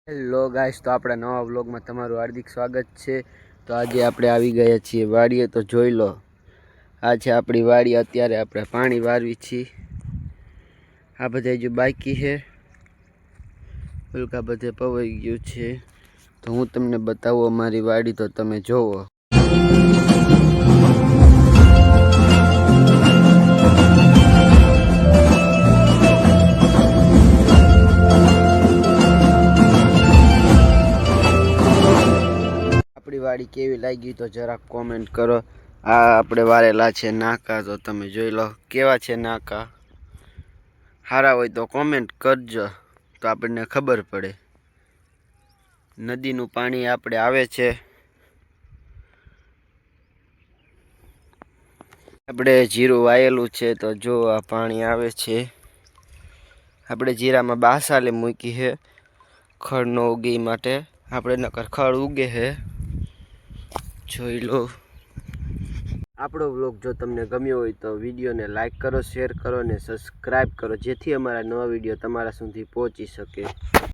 Hello guys, તો આપણા નવા વ્લોગમાં તમારું હાર્દિક સ્વાગત છે। તો આજે આપણે આવી ગયા છીએ વાડીએ। તો જોઈ લો, આ છે આપણી વાડી। અત્યારે આપણે પાણી વારવી છીએ। આ બધે જો બાકી છે, ઉલકા બધે પવાઈ ગયું છે। તો હું તમને બતાવું અમારી વાડી, તો તમે જોવો। આપણી વાડી કેવી લાગી તો જરાક કોમેન્ટ કરો। આ આપણે વારેલા છે નાકા, તો તમે જોઈ લો કેવા છે નાકા। સારા હોય તો કોમેન્ટ કરજો, તો આપણને ખબર પડે। નદીનું પાણી આપણે આવે છે। આપણે જીરું વાયેલું છે, તો જો આ પાણી આવે છે। આપણે જીરામાં બાસાલે મૂકી છે ખડ ન ઉગે માટે। આપણે નકર ખડ ઉગે છે, જોઈ લો। આપણો વ્લોગ જો તમને ગમ્યો હોય તો વિડીયોને લાઈક કરો, શેર કરો અને સબસ્ક્રાઈબ કરો, જેથી અમારા નવા વિડીયો તમારા સુધી પહોંચી શકે।